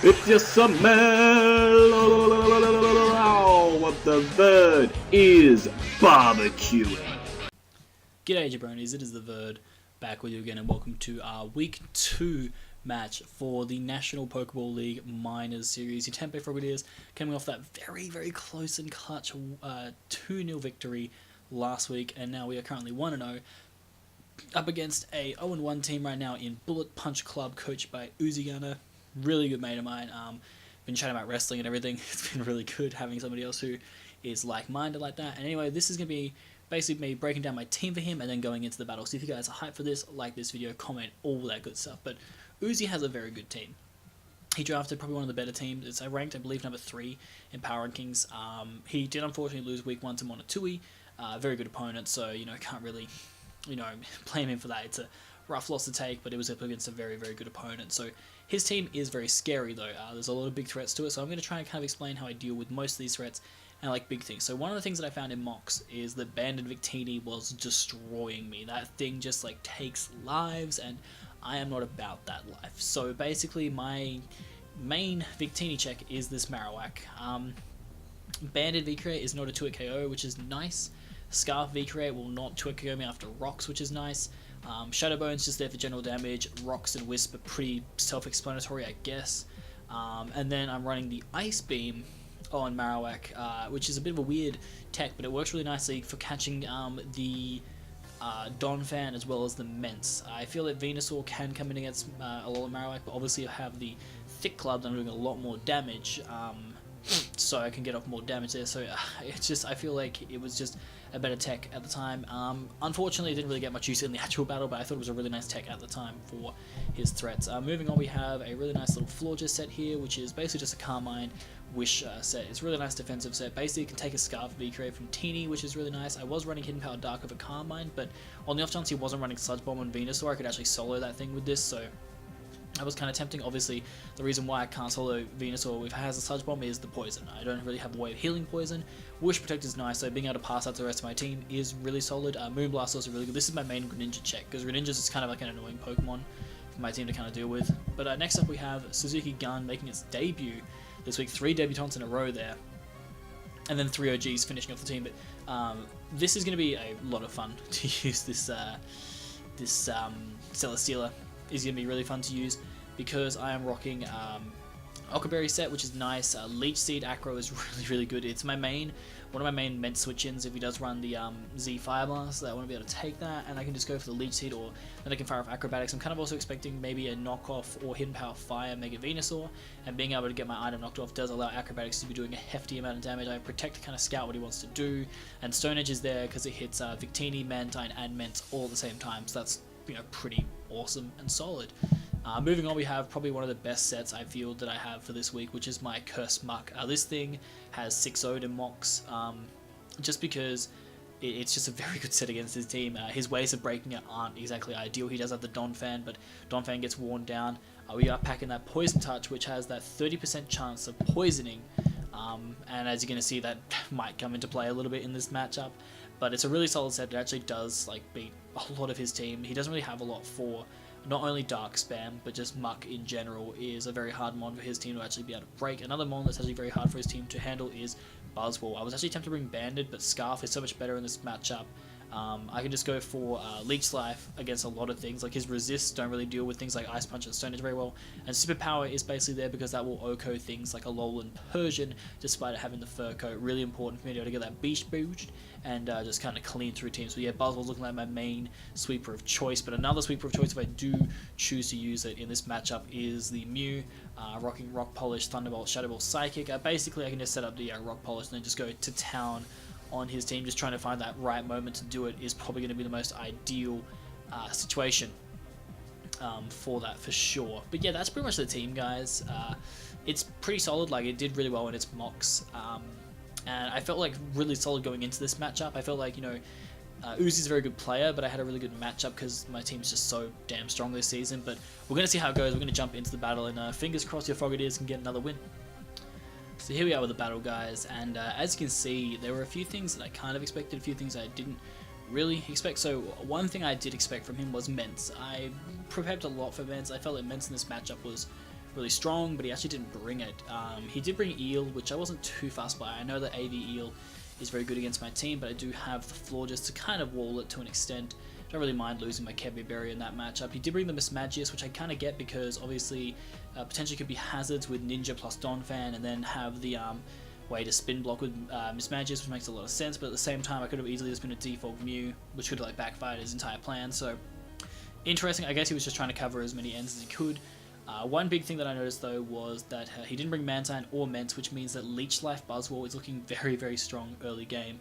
It's your summer. What the bird is barbecuing. G'day jabronis, it is the Verd back with you again, and welcome to our Week 2 match for the National PokeBall League Minors Series. Your Tempe Frogadiers coming off that very close and clutch 2-0 victory last week, and now we are currently 1-0 up against a 0-1 team right now in Bullet Punch Club, coached by Uzi, really good mate of mine. Been chatting about wrestling and everything. It's been really good having somebody else who is like-minded like that. And anyway, this is going to be basically me breaking down my team for him and then going into the battle. So if you guys are hyped for this, like this video, comment, all that good stuff. But Uzi has a very good team. He drafted probably one of the better teams. It's ranked, I believe, number 3 in Power Rankings. He did unfortunately lose week 1 to Monotui. Very good opponent, so can't really blame him for that. It's a rough loss to take, but it was up against a very good opponent. So his team is very scary though. There's a lot of big threats to it, so I'm going to try and kind of explain how I deal with most of these threats and like big things. So one of the things that I found in mocks is that Banded Victini was destroying me. That thing just like takes lives, and I am not about that life. So basically my main Victini check is this Marowak. Banded V-Create is not a 2-hit KO, which is nice. Scarf V-Create will not 2-hit KO me after Rocks, which is nice. Shadow Bone's just there for general damage. Rocks and Wisp are pretty self-explanatory, I guess. And then I'm running the Ice Beam on Marowak, which is a bit of a weird tech, but it works really nicely for catching the Donphan as well as the Mence. I feel that Venusaur can come in against a lot of Marowak, but obviously I have the Thick Club that I'm doing a lot more damage, so I can get off more damage there. So it's just, I feel like it was just a better tech at the time. Unfortunately, it didn't really get much use in the actual battle, but I thought it was a really nice tech at the time for his threats. Moving on, we have a really nice little Florges set here, which is basically just a Carmine Wish set. It's a really nice defensive set. Basically, you can take a Scarf V-Create from Teeny, which is really nice. I was running Hidden Power Dark over Carmine, but on the off chance he wasn't running Sludge Bomb on Venusaur, I could actually solo that thing with this, so that was kind of tempting. Obviously, the reason why I can't solo Venusaur if it has a Sludge Bomb is the poison. I don't really have a way of healing poison. Wish Protect is nice, so being able to pass out to the rest of my team is really solid. Moonblast is also really good. This is my main Greninja check, because Greninja is kind of like an annoying Pokemon for my team to kind of deal with. But next up we have Suzuki Gun making its debut this week. 3 debutants in a row there, and then 3 OGs finishing off the team. But this is going to be a lot of fun to use this Celesteela. Is going to be really fun to use because I am rocking Ockerberry set, which is nice. Leech Seed Acro is really good. It's my main, one of my main Ment switch-ins if he does run the Z Fire Blast, so I want to be able to take that, and I can just go for the Leech Seed, or then I can fire off Acrobatics. I'm kind of also expecting maybe a knockoff or Hidden Power Fire Mega Venusaur, and being able to get my item knocked off does allow Acrobatics to be doing a hefty amount of damage. I Protect to kind of scout what he wants to do, and Stone Edge is there because it hits Victini, Mantine, and Ment all at the same time, so that's pretty awesome and solid. Moving on, we have probably one of the best sets I feel that I have for this week, which is my Curse Muck. This thing has 6-0'd in mocks, just because it's just a very good set against his team. His ways of breaking it aren't exactly ideal. He does have the Donphan, but Donphan gets worn down. We are packing that Poison Touch, which has that 30% chance of poisoning, and as you're going to see, that might come into play a little bit in this matchup. But it's a really solid set. It actually does beat a lot of his team. He doesn't really have a lot for not only Dark Spam, but just Muck in general is a very hard mon for his team to actually be able to break. Another mon that's actually very hard for his team to handle is Buzzwole. I was actually tempted to bring Banded, but Scarf is so much better in this matchup. I can just go for Leech Life against a lot of things. Like his resists don't really deal with things like Ice Punch and Stone Edge very well, and Superpower is basically there because that will OHKO things like a Alolan Persian, despite it having the Fur Coat. Really important for me to be able to get that Beast Boost and just kind of clean through teams. So yeah, Buzzwole's looking like my main sweeper of choice, but another sweeper of choice if I do choose to use it in this matchup is the Mew, rocking Rock Polish, Thunderbolt, Shadow Ball, Psychic. Basically I can just set up the Rock Polish and then just go to town on his team. Just trying to find that right moment to do it is probably going to be the most ideal situation for that, for sure. But yeah, that's pretty much the team, guys. It's pretty solid. Like, it did really well in its mocks, and I felt like really solid going into this matchup. I felt like Uzi's a very good player, but I had a really good matchup because my team's just so damn strong this season. But we're going to see how it goes. We're going to jump into the battle, and fingers crossed your Frogadiers can get another win. So here we are with the battle, guys, and as you can see, there were a few things that I kind of expected, a few things I didn't really expect. So one thing I did expect from him was Mence. I prepared a lot for Mence. I felt that Mence in this matchup was really strong, but he actually didn't bring it. He did bring Eel, which I wasn't too fussed by. I know that AV Eel is very good against my team, but I do have the floor just to kind of wall it to an extent. I don't really mind losing my Kevin Berry in that matchup. He did bring the Mismagius, which I kind of get because obviously potentially could be hazards with Ninja plus Donphan, and then have the way to spin block with Mismagius, which makes a lot of sense, but at the same time I could have easily just been a default Mew, which could have like backfired his entire plan. So interesting. I guess he was just trying to cover as many ends as he could. One big thing that I noticed though was that he didn't bring Mantine or Ments, which means that Leech Life Buzzwole is looking very, very strong early game,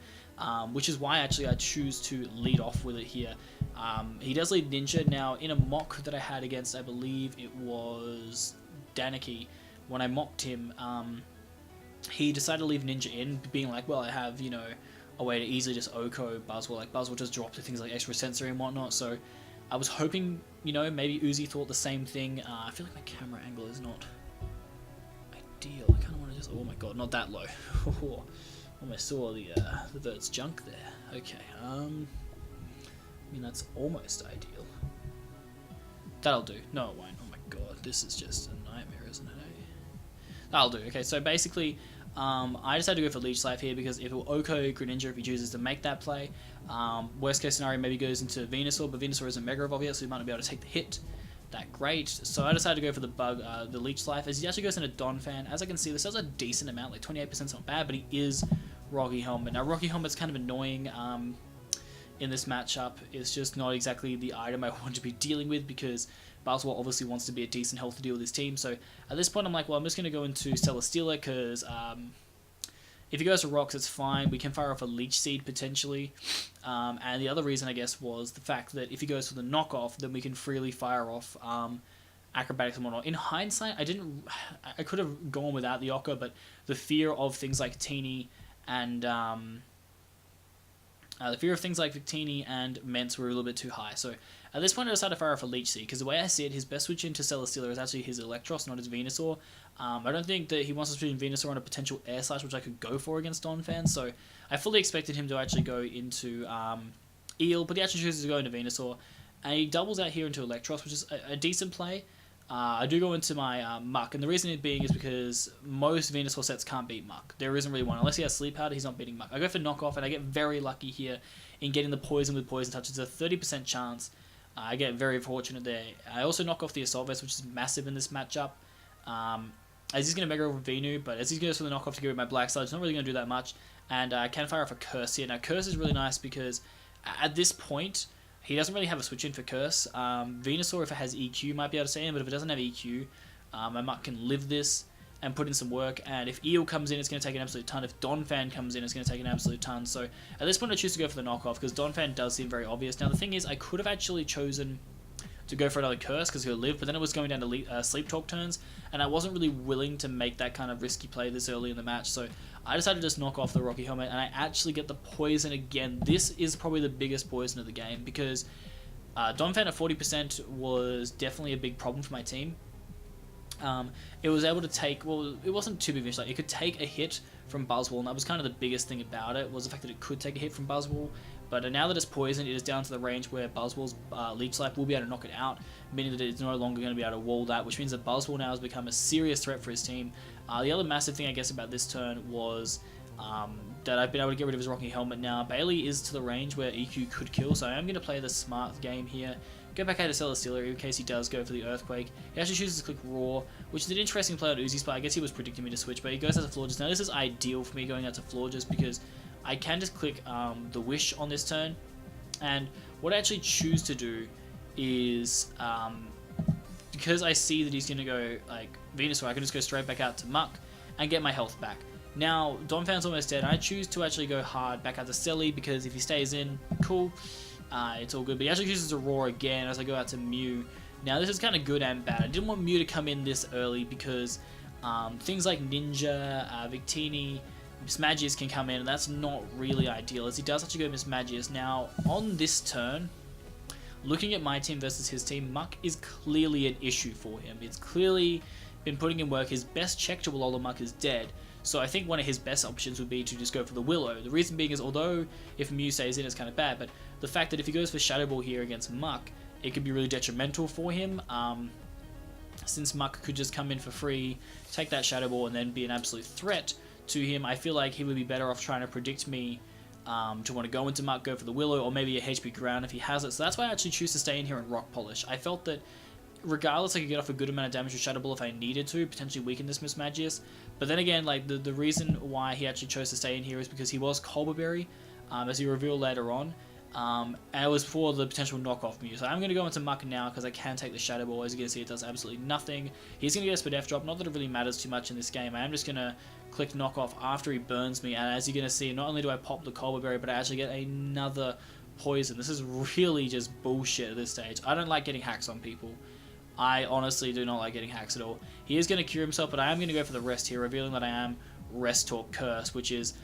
which is why actually I choose to lead off with it here. He does lead Ninja. Now in a mock that I had against, I believe it was Daniki, when I mocked him, he decided to leave Ninja in, being like, well, I have, you know, a way to easily just Oko Buzzwole. Like Buzzwole just drop to things like extra sensory and whatnot, so I was hoping, you know, maybe Uzi thought the same thing. I feel like my camera angle is not ideal. I kind of want to just... Oh my god, not that low. Almost saw the Vert's junk there. Okay, I mean, that's almost ideal. That'll do. No, it won't. Oh my god, this is just a nightmare, isn't it? That'll do. Okay, so basically, I decided to go for Leech Life here because if it will Oko Greninja if he chooses to make that play. Worst case scenario, maybe goes into Venusaur, but Venusaur isn't Mega Evolve yet, so he might not be able to take the hit that great. So I decided to go for the Leech Life, as he actually goes into Donphan. As I can see, this does a decent amount, like 28% is not bad, but he is Rocky Helmet. Now Rocky Helmet's kind of annoying in this matchup. It's just not exactly the item I want to be dealing with because Buzzwole obviously wants to be a decent health to deal with his team. So at this point I'm like, well, I'm just going to go into Celesteela because if he goes to Rocks, it's fine. We can fire off a Leech Seed potentially. And the other reason, I guess, was the fact that if he goes for the knockoff, then we can freely fire off Acrobatics and whatnot. In hindsight, I could have gone without the Occa, but the fear of things like Teeny and Ments were a little bit too high. So at this point I decided to fire off a Leech Seed, because the way I see it, his best switch into Celesteela is actually his Electros, not his Venusaur. I don't think that he wants to switch in Venusaur on a potential Air Slash, which I could go for against Donphan, so I fully expected him to actually go into Eel, but he actually chooses to go into Venusaur, and he doubles out here into Electros, which is a decent play. I do go into my Muck, and the reason it being is because most Venusaur sets can't beat Muck. There isn't really one. Unless he has Sleep Powder, he's not beating Muck. I go for Knockoff, and I get very lucky here in getting the Poison with Poison Touch. It's a 30% chance. I get very fortunate there. I also knock off the Assault Vest, which is massive in this matchup. As he's going to Mega over Venu, but as he goes for the knockoff to get rid of my Black Sludge, it's not really going to do that much. And I can fire off a Curse here. Now, Curse is really nice because at this point, he doesn't really have a switch in for Curse. Venusaur, if it has EQ, might be able to stay in, but if it doesn't have EQ, my Muck can live this and put in some work. And if Eel comes in, it's going to take an absolute ton. If Donphan comes in, it's going to take an absolute ton. So at this point, I choose to go for the knockoff because Donphan does seem very obvious. Now, the thing is, I could have actually chosen to go for another Curse because he'll live, but then it was going down to Sleep Talk turns, and I wasn't really willing to make that kind of risky play this early in the match, so I decided to just knock off the Rocky Helmet, and I actually get the Poison again. This is probably the biggest poison of the game, because Donphan at 40% was definitely a big problem for my team. It was able to take, well, it wasn't too big of a like, it could take a hit from Buzzwole, and that was kind of the biggest thing about it, was the fact that it could take a hit from Buzzwole. But now that it's poisoned, it is down to the range where Buzzwole's Leech Life will be able to knock it out, meaning that it's no longer going to be able to wall that, which means that Buzzwole now has become a serious threat for his team. The other massive thing, I guess, about this turn was that I've been able to get rid of his Rocky Helmet now. Bailey is to the range where EQ could kill, so I am going to play the smart game here. Go back out to Celesteela in case he does go for the Earthquake. He actually chooses to click Roar, which is an interesting play on Uzi's part. I guess he was predicting me to switch, but he goes out to Florges. Now this is ideal for me going out to Florges because I can just click the Wish on this turn. And what I actually choose to do is, because I see that he's going to go like Venusaur, I can just go straight back out to Muck and get my health back. Now, Donphan's almost dead. I choose to actually go hard back out to Selly because if he stays in, cool. It's all good, but he actually chooses to Roar again as I go out to Mew. Now this is kind of good and bad. I didn't want Mew to come in this early because things like Ninja, Victini, Mismagius can come in, and that's not really ideal, as he does actually go Mismagius. Now, on this turn, looking at my team versus his team, Muck is clearly an issue for him. It's clearly been putting in work. His best check to Alola Muck is dead, so I think one of his best options would be to just go for the Willow. The reason being is, although if Mew stays in, it's kind of bad, but the fact that if he goes for Shadow Ball here against Muck, it could be really detrimental for him. since Muck could just come in for free, take that Shadow Ball, and then be an absolute threat to him, I feel like he would be better off trying to predict me to want to go into Muck, go for the Willow, or maybe a HP ground if he has it. So that's why I actually choose to stay in here and Rock Polish. I felt that regardless, I could get off a good amount of damage with Shadow Ball if I needed to, potentially weaken this Mismagius. But then again, like the reason why he actually chose to stay in here is because he was Colberberry, as he revealed later on. And it was for the potential knockoff Mew. So I'm going to go into Muck now because I can take the Shadow Ball. As you can see, it does absolutely nothing. He's going to get a Spadef drop. Not that it really matters too much in this game. I am just going to click knockoff after he burns me. And as you're going to see, not only do I pop the Colberberry, but I actually get another poison. This is really just bullshit at this stage. I don't like getting hacks on people. I honestly do not like getting hacks at all. He is going to cure himself, but I am going to go for the rest here, revealing that I am Rest Talk Curse, which is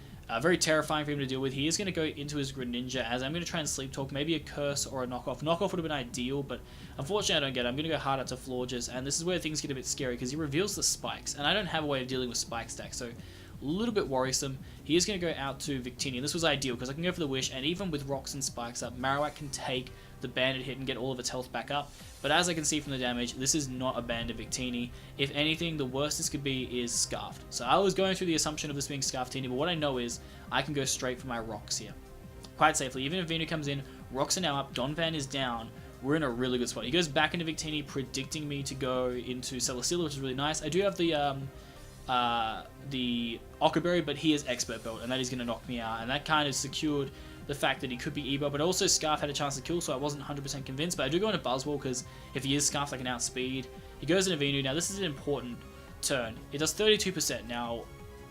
very terrifying for him to deal with. He is going to go into his Greninja, as I'm going to try and Sleep Talk, maybe a Curse or a Knockoff. Knockoff would have been ideal, but unfortunately I don't get it. I'm going to go hard out to Florges, and this is where things get a bit scary, because he reveals the Spikes, and I don't have a way of dealing with Spike Stack, so a little bit worrisome. He is going to go out to Victini, and this was ideal, because I can go for the Wish, and even with Rocks and Spikes up, Marowak can take the Banded hit and get all of its health back up. But as I can see from the damage, this is not a Banded Victini. If anything, the worst this could be is Scarfed. So I was going through the assumption of this being Scarftini, but what I know is I can go straight for my Rocks here quite safely. Even if Venu comes in, Rocks are now up, Donphan is down, we're in a really good spot. He goes back into Victini, predicting me to go into Celesteela, which is really nice. I do have the Ockerberry, but he is Expert Belt, and that is going to knock me out, and that kind of secured the fact that he could be Evo, but also Scarf had a chance to kill, so I wasn't 100% convinced. But I do go into Buzzwole, because if he is Scarfed, I can outspeed. He goes into Venu. Now, this is an important turn. It does 32%. Now,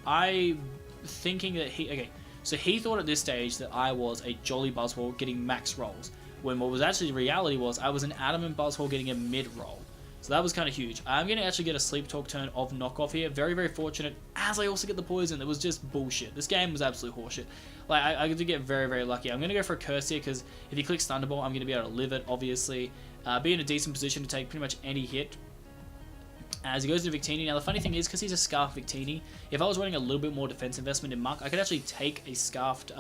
I'm thinking that he... Okay, so he thought at this stage that I was a Jolly Buzzwole getting max rolls, when what was actually the reality was I was an Adamant Buzzwole getting a mid-roll. So that was kind of huge. I'm going to actually get a Sleep Talk turn of Knockoff here. Very, very fortunate, as I also get the Poison. That was just bullshit. This game was absolute horseshit. Like, I did get very, very lucky. I'm going to go for a Curse here, because if he clicks Thunderbolt, I'm going to be able to live it, obviously. Be in a decent position to take pretty much any hit. As he goes to Victini. Now, the funny thing is, because he's a Scarf Victini, if I was running a little bit more defense investment in Muck, I could actually take a Scarfed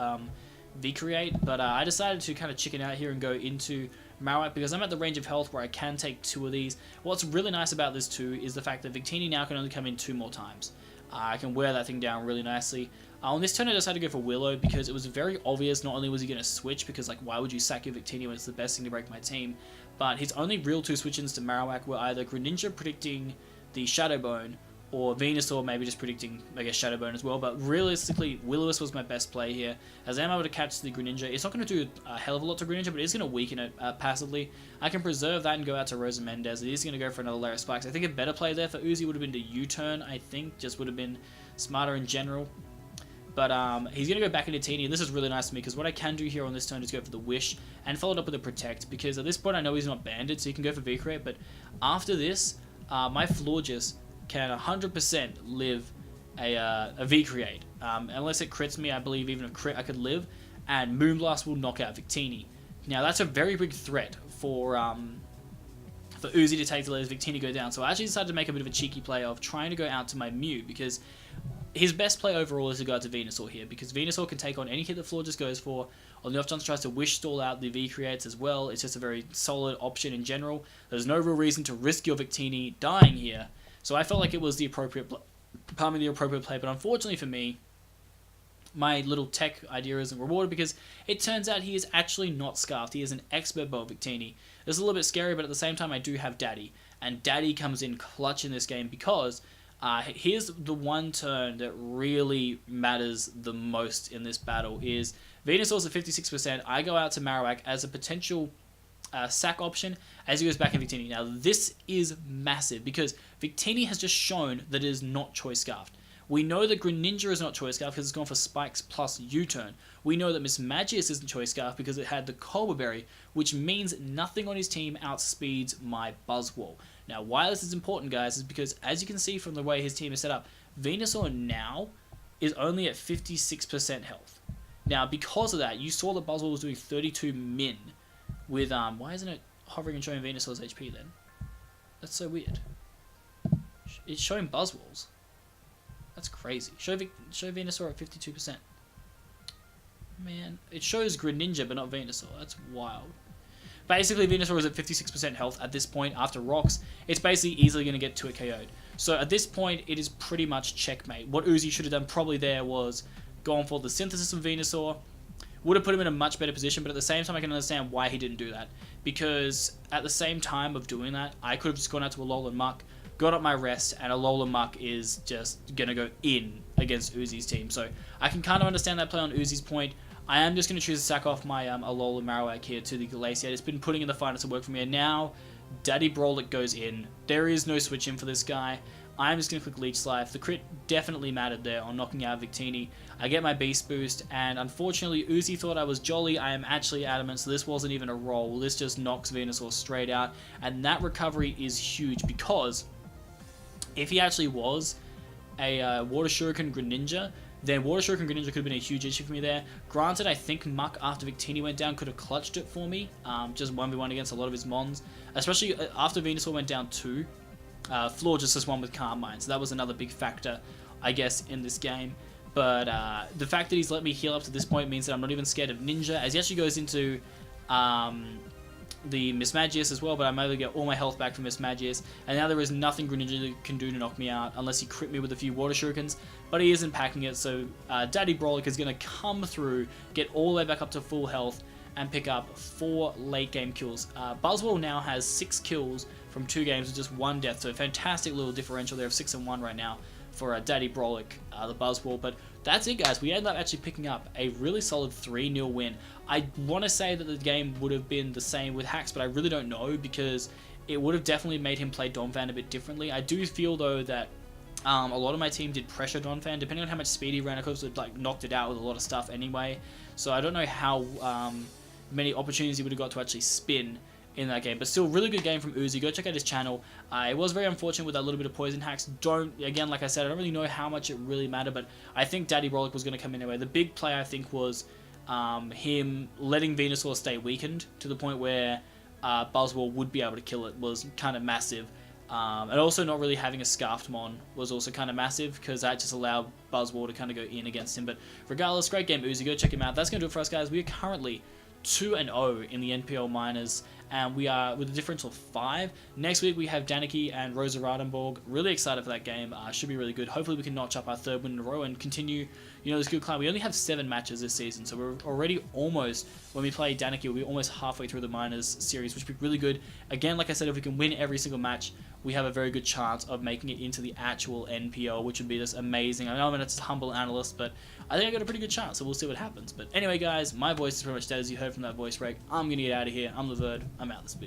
V-Create, but I decided to kind of chicken out here and go into Marowak, because I'm at the range of health where I can take 2 of these. What's really nice about this too is the fact that Victini now can only come in 2 more times. I can wear that thing down really nicely. On this turn I decided to go for Willow, because it was very obvious not only was he going to switch, because like why would you sack your Victini when it's the best thing to break my team, but his only real 2 switch-ins to Marowak were either Greninja predicting the Shadow Bone, or Venusaur maybe just predicting, I guess, Shadow Bone as well. But realistically, Will-O-Wisp was my best play here, as I am able to catch the Greninja. It's not going to do a hell of a lot to Greninja, but it is going to weaken it passively. I can preserve that and go out to Rosa Mendez. It is going to go for another layer of Spikes. I think a better play there for Uzi would have been to U-turn, I think. Just would have been smarter in general. But he's going to go back into Teeny, and this is really nice to me, because what I can do here on this turn is go for the Wish, and follow it up with a Protect, because at this point I know he's not banded, so he can go for V-Create, but after this, my Florges can 100% live a V-Create. Unless it crits me, I believe even a crit I could live, and Moonblast will knock out Victini. Now that's a very big threat for Uzi to take to let his Victini go down, so I actually decided to make a bit of a cheeky play of trying to go out to my Mew, because his best play overall is to go out to Venusaur here, because Venusaur can take on any hit that Florges goes for. On the off chance tries to Wish stall out the V-Creates as well. It's just a very solid option in general. There's no real reason to risk your Victini dying here. So I felt like it was the appropriate play, but unfortunately for me, my little tech idea isn't rewarded, because it turns out he is actually not Scarfed. He is an Expert Belt Victini. This is a little bit scary, but at the same time I do have Daddy, and Daddy comes in clutch in this game, because here's the one turn that really matters the most in this battle is Venusaur's at 56%. I go out to Marowak as a potential sack option as he goes back in Victini. Now this is massive, because Victini has just shown that it is not Choice Scarfed. We know that Greninja is not Choice Scarfed because it's gone for Spikes plus U-turn. We know that Mismagius isn't Choice Scarfed because it had the Colberberry, which means nothing on his team outspeeds my Buzzwole. Now why this is important, guys, is because as you can see from the way his team is set up, Venusaur now is only at 56% health. Now because of that, you saw that Buzzwole was doing 32 min with, why isn't it hovering and showing Venusaur's HP then? That's so weird. It's showing Buzzwole's. That's crazy. Show Venusaur at 52%. Man, it shows Greninja but not Venusaur. That's wild. basically Venusaur is at 56% health at this point after rocks. It's basically easily going to get to it KO'd. So at this point, it is pretty much checkmate. What Uzi should have done probably there was gone for the synthesis of Venusaur. Would have put him in a much better position, but at the same time, I can understand why he didn't do that. Because at the same time of doing that, I could have just gone out to Alolan Muck, got up my rest, and Alolan Muck is just going to go in against Uzi's team. So I can kind of understand that play on Uzi's point. I am just going to choose to sack off my Alolan Marowak here to the Glaciate. It's been putting in the finest of work for me, and now Daddy Brawlic goes in. There is no switch in for this guy. I'm just going to click Leech Life. The crit definitely mattered there on knocking out Victini. I get my Beast Boost, and unfortunately Uzi thought I was jolly. I am actually adamant, so this wasn't even a roll. This just knocks Venusaur straight out, and that recovery is huge because if he actually was a Water Shuriken Greninja, then Water Shuriken Greninja could have been a huge issue for me there. Granted, I think Muck, after Victini went down, could have clutched it for me, just 1v1 against a lot of his mons, especially after Venusaur went down too. Floor just won with Calm Mind, so that was another big factor, I guess, in this game. But the fact that he's let me heal up to this point means that I'm not even scared of Ninja, as he actually goes into the Mismagius as well, but I'm able to get all my health back from Mismagius, and now there is nothing Greninja can do to knock me out, unless he crit me with a few Water Shurikens, but he isn't packing it, so Daddy Brawlic is going to come through, get all the way back up to full health, and pick up 4 late game kills. Buzzwole now has 6 kills from 2 games with just 1 death, so a fantastic little differential there of 6 and 1 right now for Daddy Brawlic, the Buzzwole. But that's it, guys. We ended up actually picking up a really solid 3-0 win. I want to say that the game would have been the same with Hacks, but I really don't know, because it would have definitely made him play Donphan a bit differently. I do feel, though, that a lot of my team did pressure Donphan, depending on how much speed he ran. I could have knocked it out with a lot of stuff anyway, so I don't know how many opportunities he would have got to actually spin in that game. But still, really good game from Uzi. Go check out his channel. It was very unfortunate with that little bit of poison hacks. Again, like I said, I don't really know how much it really mattered, but I think Daddy Brawlic was going to come in anyway. The big play, I think, was him letting Venusaur stay weakened to the point where Buzzwole would be able to kill it was kind of massive. And also not really having a Scarfed Mon was also kind of massive, because that just allowed Buzzwole to kind of go in against him. But regardless, great game, Uzi. Go check him out. That's going to do it for us, guys. We are currently 2-0 in the NPL Minors, and we are with a differential of 5. Next week we have Danicki and Rosa Radenborg. Really excited for that game. Should be really good. Hopefully we can notch up our 3rd win in a row and continue, this good climb. We only have 7 matches this season, so we're already almost, when we play Danicki, we'll be almost halfway through the Minors series, which would be really good. Again, like I said, if we can win every single match, we have a very good chance of making it into the actual NPL, which would be just amazing. I know I'm just a humble analyst, but I think I got a pretty good chance, so we'll see what happens. But anyway, guys, my voice is pretty much dead, as you heard from that voice break. I'm going to get out of here. I'm the Verd. I'm out this bitch.